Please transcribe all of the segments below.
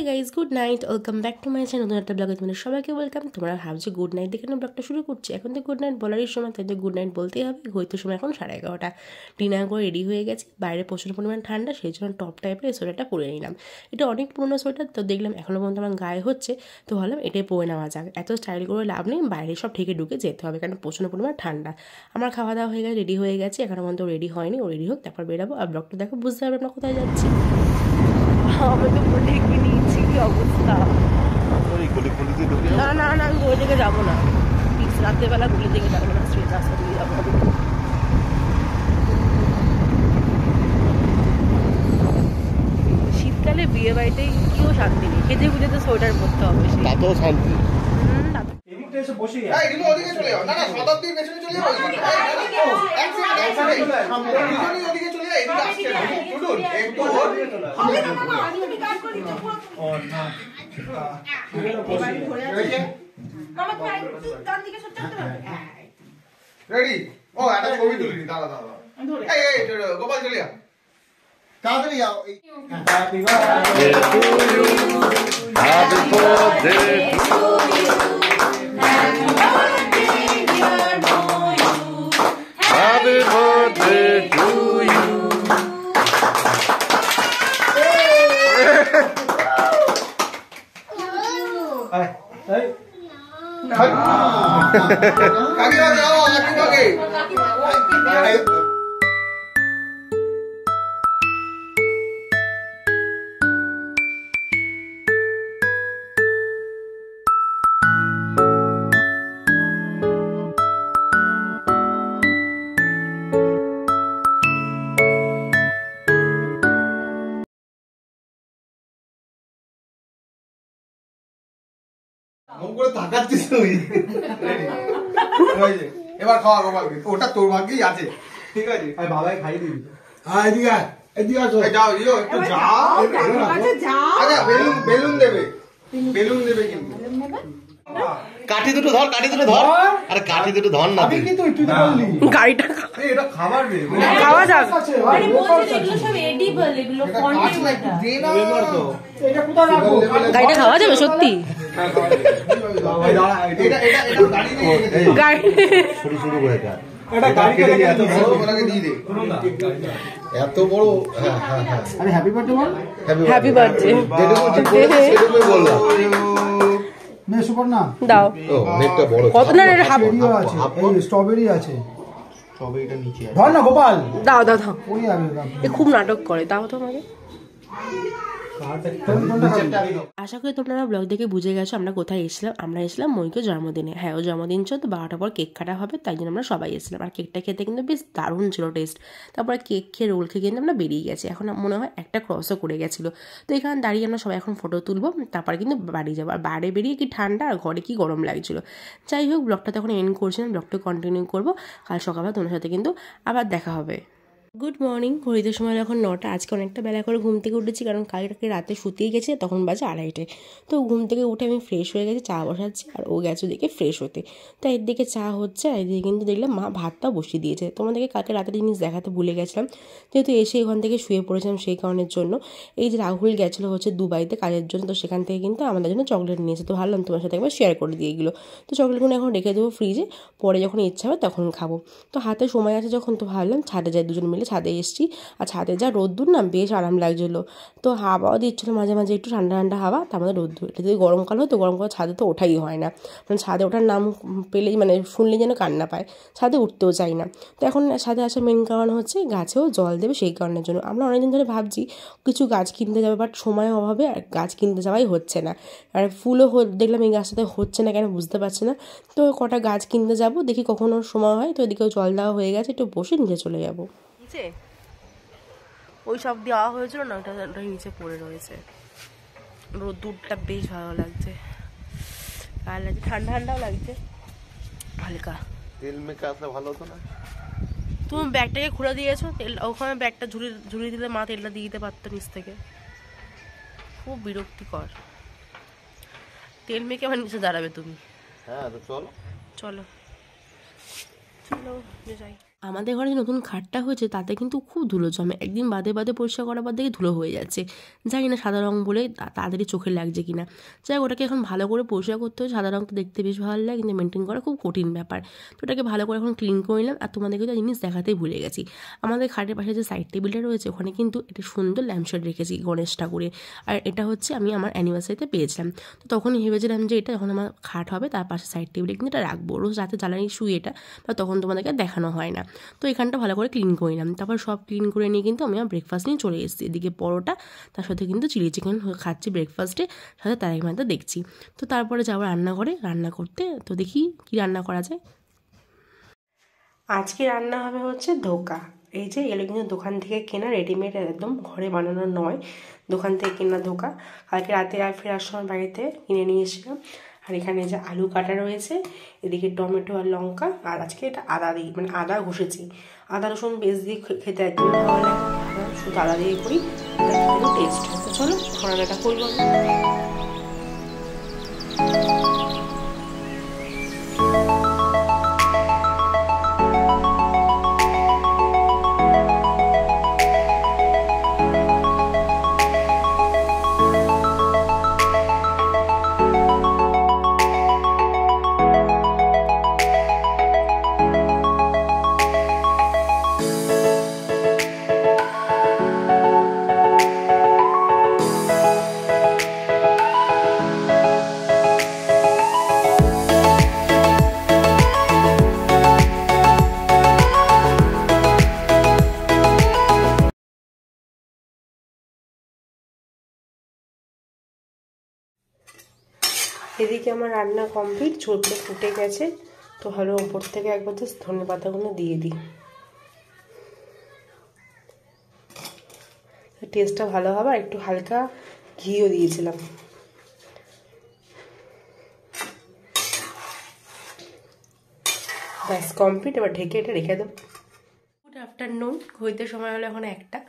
Hey guys, good night, welcome back to my channel. নতুন একটা ব্লগে তোমাদের সবাইকে ওয়েলকাম। তোমরা ভাবছো গুড নাইট দেখে ব্লগটা শুরু করছি। এখন তো গুড নাইট বলারই সময়, তাই তো গুড নাইট বলতেই হবে। হয়তো সময় এখন 11:30। ডিনার করে রেডি হয়ে গেছি। বাইরে প্রচুর পরিমাণ ঠান্ডা, সেই জন্য টপ টাইপের এই সোয়েটারটা পরে নিলাম। এটা অনেক পুরোনো সোয়েটার, তো দেখলাম এখনও পর্যন্ত আমার গায়ে হচ্ছে, তো ভাবলাম এটাই পরে নেওয়া যাক। এত স্টাইল করে লাভ নেই, বাইরে সব ঢেকে ঢুকে যেতে হবে, কারণ প্রচুর পরিমাণ ঠান্ডা। আমার খাওয়া দাওয়া হয়ে গেছে, রেডি হয়ে গেছে, এখনও পর্যন্ত রেডি হয়নি। ও রেডি হোক, তারপর বেরাবো। আর ব্লগটা দেখো, বুঝতে পারবে আমরা কোথায় যাচ্ছি। আমি তো বলে কি নিয়েছি, কি অবস্থা। না না না, আমি ওই দিকে যাবো না, প্লিজ। রাত্রেবেলা গুলি দিকে যাবো না, স্ট্রিট রাস্তা দিয়ে যাবো। শীতকালে বিয়ে বাড়িতেই কিও শান্তি নেই, খেতে খুঁজে তো সোয়েটার পরতে হবে, তাতেও শান্তি। রেডি? ও একটা ছবি তুলি, দাঁড়া দাঁড়া। এই গোপাল চলে যা, তাড়াতাড়ি যাও। Happy birthday to you, happy birthday to you, happy birthday dear Moyu, happy birthday to you. কাকিমা যাও, কাকিমাকে এবার খাওয়া গোপালকে, ওটা তোর ভাগ্যেই আছে, ঠিক আছে? বাবাই খাই দিবি। যাও একটু যাও। আচ্ছা, বেলুন দেবে, বেলুন দেবে কিন্তু। কাঠি দুটো ধর, কাঠি দুটো ধর। আরে কাঠি দুটো ধর না, গাড়িটা এটা খাবার খাওয়া যাক। গাড়িটা খাওয়া যাবে সত্যি? এত বড়। হ্যাপি বার্থডে বল। হ্যাপি বার্থডে বললাম দাও। কত না স্ট্রবেরি আছে, স্ট্রবেরিটা নিচে ধর না গোপাল। দাও দাও দাও, এ খুব নাটক করে, দাও তো আমাকে। আশা করি তোমরা ব্লগ দেখে বুঝে গেছো আমরা কোথায় এসেছিলাম। আমরা এসেছিলাম মইকে জন্মদিনে। হ্যাঁ, ও জন্মদিন ছিল, তো 12টার পর কেক কাটা হবে, তাই জন্য আমরা সবাই এসেছিলাম। আর কেকটা খেতে কিন্তু বেশ দারুণ ছিল টেস্ট। তারপরে কেক খেয়ে রোল খেয়ে কিন্তু আমরা বেরিয়ে গেছি। এখন মনে হয় একটা ক্রসও করে গেছিলো, তো এখানে দাঁড়িয়ে আমরা সবাই এখন ফটো তুলবো, তারপরে কিন্তু বাড়ি যাবো। আর বাইরে বেরিয়ে কি ঠান্ডা, আর ঘরে কি গরম লাগছিলো। যাই হোক, ব্লগটা তখন এন্ড করছিলাম, ব্লগটা কন্টিনিউ করবো। কাল সকালবেলা তোমার সাথে কিন্তু আবার দেখা হবে। Good morning. ঘড়িতে সময় এখন 9টা। আজকে অনেকটা বেলা করে ঘুম থেকে উঠেছি, কারণ কালকে রাতে শুতেই গেছে, তখন বাজে 2:30। তো ঘুম থেকে উঠে আমি ফ্রেশ হয়ে গেছি, চা বসাচ্ছি, আর ও গেছে ওদিকে ফ্রেশ হতে। তো এর দিকে চা হচ্ছে, আর এদিকে কিন্তু দেখলাম মা ভাতটা বসিয়ে দিয়েছে। তোমাদেরকে কালকে রাতের জিনিস দেখাতে ভুলে গেছিলাম, যেহেতু এসে ওখান থেকে শুয়ে পড়েছিলাম, সেই কারণের জন্য। এই যে রাহুল গেছিলো হচ্ছে দুবাইতে কাজের জন্য, তো সেখান থেকে কিন্তু আমাদের জন্য চকলেট নিয়েছে, তো ভাবলাম তোমার সাথে একবার শেয়ার করে দিয়ে এগুলো। তো চকলেটগুলো এখন রেখে দেবো ফ্রিজে, পরে যখন ইচ্ছা হবে তখন খাবো। তো হাতে সময় আছে যখন, তো ভাবলাম ছাদে যাই, দুজন মিলে ছাদে এসেছি। আর ছাদে যা রোদ্দুর না, বেশ আরাম লাগছিলো। তো হাওয়াও দিচ্ছিলো মাঝে মাঝে, একটু ঠান্ডা ঠান্ডা হাওয়া, তার মধ্যে রোদ্দুর। এটা যদি গরমকাল হতো, গরমকাল ছাদে তো ওঠাই হয় না, মানে ছাদে ওঠার নাম পেলেই মানে শুনলেই যেন কান্না পায়, ছাদে উঠতেও চাই না। তো এখন ছাদে আসার মেন কারণ হচ্ছে গাছেও জল দেবে, সেই কারণের জন্য। আমরা অনেকদিন ধরে ভাবছি কিছু গাছ কিনতে যাবে, বাট সময়ের অভাবে আর গাছ কিনতে যাওয়াই হচ্ছে না। আর ফুলও দেখলাম এই গাছটাতে হচ্ছে না কেন বুঝতে পারছি না। তো কটা গাছ কিনতে যাবো, দেখি কখনো সময় হয়। তো এদিকেও জল দেওয়া হয়ে গেছে, একটু বসে নিচে চলে যাবো। ওই সব দেওয়া হয়েছিল না, ওটা নিচে পড়ে রয়েছে। রোদ্দুরটা বেশ ভালো লাগছে, ভালো লাগছে, ঠান্ডা ঠান্ডাও লাগছে হালকা। তেল মেখে আসলে ভালো হতো না? তুমি ব্যাগটাকে খুলে দিয়েছো, তেল ওখানে ব্যাগটা ঝুলিয়ে দিলে মা তেলটা দিয়ে দিতে পারতো নিচ থেকে। খুব বিরক্তিকর। তেল মেখে আমার নিচে দাঁড়াবে তুমি? হ্যাঁ, তো চলো চলো চলো যাই। আমাদের ঘরে যে নতুন খাটটা হয়েছে তাতে কিন্তু খুব ধুলো জমে, একদিন বাদে বাদে পরিষ্কার করার পর দেখি ধুলো হয়ে যাচ্ছে। জানি না সাদা রঙ বলে তাড়াতাড়ি চোখে লাগছে কিনা। যাই হোক, ওটাকে এখন ভালো করে পরিষ্কার করতে হয়। সাদা রঙটা দেখতে বেশ ভালো লাগে, কিন্তু মেনটেন করা খুব কঠিন ব্যাপার। তো ওটাকে ভালো করে এখন ক্লিন করে নিলাম। আর তোমাদেরকে তো জিনিস দেখাতেই ভুলে গেছি, আমাদের খাটের পাশে যে সাইড টেবিলটা রয়েছে ওখানে কিন্তু একটা সুন্দর ল্যাম্পশেড রেখেছি গণেশ ঠাকুরের। আর এটা হচ্ছে আমি আমার অ্যানিভার্সারিতে পেয়েছিলাম। তো তখনই ভেবেছিলাম যে এটা যখন আমার খাট হবে তার পাশে সাইড টেবিলে কিন্তু এটা রাখবো, রোজ রাতে জ্বালানি শুয়ে এটা, বা তখন তোমাদেরকে দেখানো হয় না। তো এখানটা ভালো করে ক্লিন করে নিলাম। তারপর সব ক্লিন করে নিয়ে কিন্তু আমি আমার ব্রেকফাস্ট নিয়ে চলে এসেছি। এদিকে পরোটা, তার সাথে কিন্তু চিলি চিকেন খাচ্ছি ব্রেকফাস্টে, সাথে তারাই মাথা দেখছি। তো তারপরে যাবো রান্নাঘরে রান্না করতে। তো দেখি কি রান্না করা যায়। আজকে রান্না হবে হচ্ছে ধোকা। এই যে এগুলো কিন্তু দোকান থেকে কেনা রেডিমেড, একদম ঘরে বানানো নয়, দোকান থেকে কেনা ধোকা। কালকে রাতে আর ফেরার সময় বাড়িতে কিনে নিয়ে এসেছিলাম। আর এখানে যে আলু কাটা রয়েছে, এদিকে টমেটো আর লঙ্কা, আর আজকে এটা আদা দিই, মানে আদা ঘষেছি। আদা রসুন পেস্ট দিয়ে খেতে একদম ভালো লাগে, শুধু আদা দিয়ে করি, টেস্ট হয়। তো চলো রান্নাটা করবো। এদিকে আমার রান্না কমপ্লিট, ঝোলটা ফুটে গেছে। তো ভালো উপর থেকে একবার জাস্ট ধনে পাতাগুলো দিয়ে দিই, টেস্টটা ভালো হবে। আর একটু হালকা ঘিও দিয়েছিলাম। ব্যাস কমপ্লিট, এবার ঢেকে এটা রেখে দেবো। গুড আফটারনুন, হইতে সময় হলো এখন 1টা।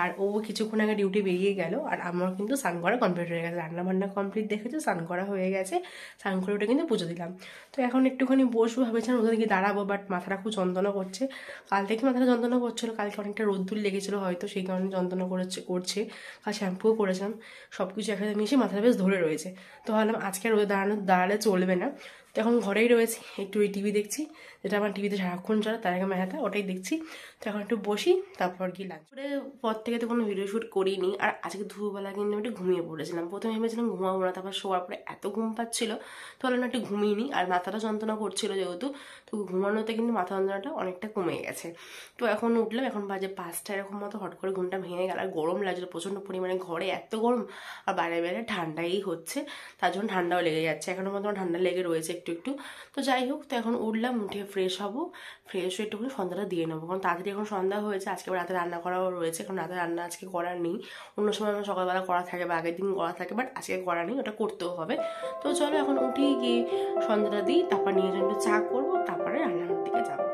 আর ও কিছুক্ষণ আগে ডিউটি বেরিয়ে গেল। আর আমার কিন্তু স্নান করা কমপ্লিট হয়ে গেছে, রান্না বান্না কমপ্লিট দেখেছো, স্নান করা হয়ে গেছে। স্নান করে ওটা কিন্তু পুজো দিলাম। তো এখন একটুখানি বসবো ভেবেছিলাম, ওদের দিকে দাঁড়াবো, বাট মাথাটা খুব যন্ত্রণা করছে। কাল থেকে মাথাটা যন্ত্রণা করছিলো, কালকে অনেকটা রোদ্দুর লেগেছিলো হয়তো, সেই কারণে যন্ত্রণা করছে। কাল শ্যাম্পুও করেছিলাম, সব কিছু একসাথে মিশিয়ে মাথাটা বেশ ধরে রয়েছে। তো ভাবলাম আজকে রোদে দাঁড়ালে চলবে না। তো এখন ঘরেই রয়েছি, একটু ওই টিভি দেখছি, যেটা আমার টিভিতে সারাক্ষণ চলে, তার আগে মেলাটা ওটাই দেখছি। তো এখন একটু বসি, তারপর কি লাঞ্চ করে পর থেকে তো কোনো ভিডিও শ্যুট করিনি। আর আজকে দুপুরবেলা কিন্তু আমি একটু ঘুমিয়ে পড়েছিলাম। প্রথমে ভেবেছিলাম ঘুমাবো না, তারপর শোয়ার পরে এত ঘুম পাচ্ছিল, তো ভাবলাম একটু ঘুমিয়ে নিই। আর মাথাটা যন্ত্রণা করছিল যেহেতু, তো ঘুমানোতে কিন্তু মাথা যন্ত্রণাটা অনেকটা কমে গেছে। তো এখন উঠলাম, এখন বাজে 5টা এরকম মতো, হট করে ঘুমটা ভেঙে গেল। আর গরম লাগছিল প্রচণ্ড পরিমাণে, ঘরে এত গরম, আর বাইরে বাইরে ঠান্ডাই হচ্ছে, তার জন্য ঠান্ডাও লেগে যাচ্ছে, এখনো মতো ঠান্ডা লেগে রয়েছে একটু একটু। তো যাই হোক, তো এখন উঠলাম, উঠে ফ্রেশ হবো, ফ্রেশ হয়ে একটুখানি সন্ধ্যাটা দিয়ে নেবো, কারণ তাড়াতাড়ি এখন সন্ধ্যা হয়েছে। আজকে রাতে রান্না করাও রয়েছে, কারণ রাতে রান্না আজকে করার নেই। অন্য সময় আমার সকালবেলা করা থাকে বা আগের দিন করা থাকে, বাট আজকে করা নেই, ওটা করতেও হবে। তো চলো এখন উঠি, গিয়ে সন্ধ্যাটা দিই, তারপর নিয়ে একটু চা করবো, তারপরে রান্নাঘর দিকে যাবো।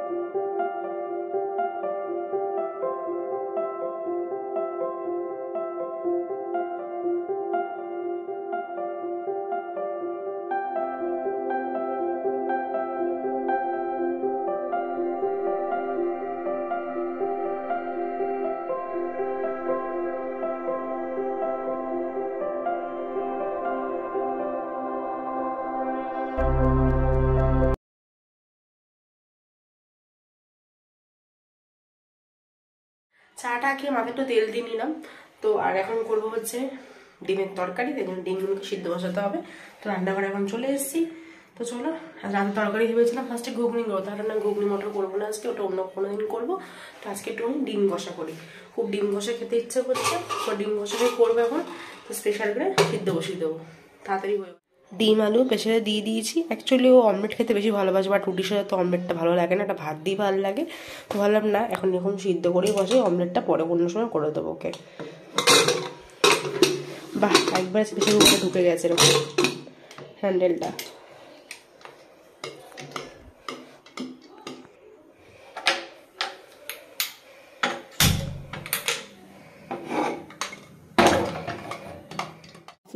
চাটা খেয়ে মাথায় একটু তেল দিয়ে নিলাম। তো আর এখন করবো হচ্ছে ডিমের তরকারি, তাই জন্য ডিমগুলোকে সিদ্ধ বসাতে হবে। তো রান্নাঘরে এখন চলে এসেছি। তো চলো, রাতে তরকারি ভেবেছিলাম ফার্স্টে ঘুগনি করবো, তাহলে না ঘুগনি মটর করবো না আজকে, ওটা অন্য কোনো দিন করবো। তো আজকে একটু আমি ডিম কষা করি, খুব ডিম কষা খেতে ইচ্ছে করছে, তো ডিম কষাটাই করবো এখন। তো স্পেশাল করে সিদ্ধ বসিয়ে দেবো, তাড়াতাড়ি হয়ে। ডিম আলু প্রেসারে দিয়ে দিয়েছি। অ্যাকচুয়ালি ও অমলেট খেতে বেশি ভালোবাসে, বাট রুটির সাথে তো অমলেটটা ভালো লাগে না, এটা ভাত দিয়ে ভালো লাগে। তো ভাবলাম না, এখন সিদ্ধ করেই বসে, অমলেটটা পরে অন্য সময় করে দেবো ওকে। বাহ, একবার স্পেশাল করে ঢুকে গেছে এরকম হ্যান্ডেলটা।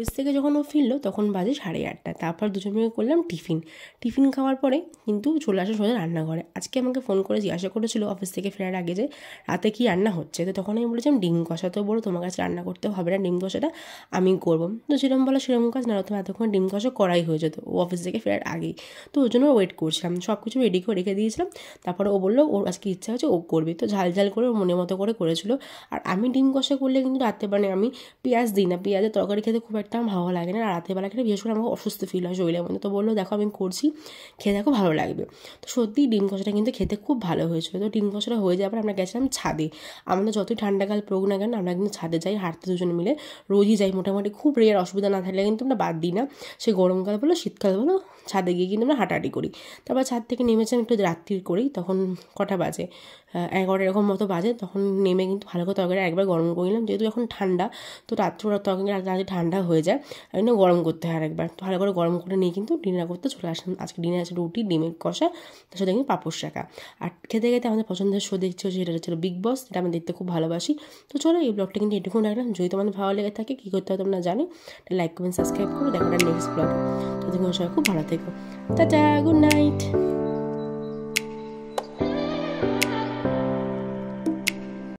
অফিস থেকে যখন ও ফিরলো তখন বাজে 8:30। তারপর দুজন মিলে করলাম টিফিন খাওয়ার পরে কিন্তু চলে আসে সোজা রান্নাঘরে। আজকে আমাকে ফোন করে জিজ্ঞাসা করেছিল অফিস থেকে ফেরার আগে যে রাতে কি রান্না হচ্ছে। তো তখন আমি বলেছিলাম ডিম কষা। তো বলো তোমার কাছে রান্না করতে হবে না, ডিম কষাটা আমি করবো। তো সেরকম বলা সেরকম কাজ না, তো এতক্ষণ ডিম কষা করাই হয়ে যেত ও অফিস থেকে ফেরার আগেই। তো ওই জন্য ওয়েট করছিলাম, সব কিছু রেডি করে রেখে দিয়েছিলাম। তারপরে ও বললো ওর আজকে ইচ্ছা হচ্ছে ও করবে, তো ঝাল করে ওর মনের মতো করে করেছিল। আর আমি ডিম কষা করলে কিন্তু রাতে মানে আমি পেঁয়াজ দিই না, পেঁয়াজের তরকারি খেতে খুব একটা ভালো লাগে না। রাতের বেলা খেলে বিশেষ করে আমাকে অসুস্থ ফিল হয় শরীরের মধ্যে। তো বললো দেখো আমি করছি, খেয়ে দেখো ভালো লাগবে। তো সত্যিই ডিম কষাটা কিন্তু খেতে খুব ভালো হয়েছিল। তো ডিম কষাটা হয়ে যাওয়ার পর আমরা গেছিলাম ছাদে। আমাদের যতই ঠান্ডাকাল পড়ুক না কেন আমরা কিন্তু ছাদে যাই হাঁটতে, দুজনে মিলে রোজই যাই মোটামুটি। খুব রেয়ার অসুবিধা না থাকলে কিন্তু আমরা বাদ দিই না, সে গরমকাল বলো শীতকাল বলো ছাদে গিয়ে কিন্তু আমরা হাঁটাহাঁটি করি। তারপর ছাদ থেকে নেমেছিলাম একটু রাত্রি করেই, তখন কটা বাজে 11 এরকম মতো বাজে। তখন নেমে কিন্তু ভালো করে তরকারি একবার গরম করে নিলাম, যেহেতু এখন ঠান্ডা তো রাত্রে তরকারি রাতে ঠান্ডা হয়ে যায়, ওই জন্য গরম করতে হয় আরেকবার। তো ভালো করে গরম করে নিয়ে কিন্তু ডিনার করতে চলে আসলাম। আজকে ডিনার আছে রুটি, ডিমের কষা, তার সাথে কিন্তু পাঁপড় শাকা। আর খেতে খেতে আমাদের পছন্দের শো দেখছি সেটা হচ্ছিল বিগ বস, যেটা আমি দেখতে খুব ভালোবাসি। তো চলো এই ব্লগটা কিন্তু এটুকুন রাখলাম। যদি তোমাদের ভালো লেগে থাকে কী করতে হয় তোমরা জানো, লাইক কমেন্ট সাবস্ক্রাইব করো। দেখাটা নেক্সট ব্লগ। তো তুমি সবাই খুব ভালো থেকো। Tata, good night.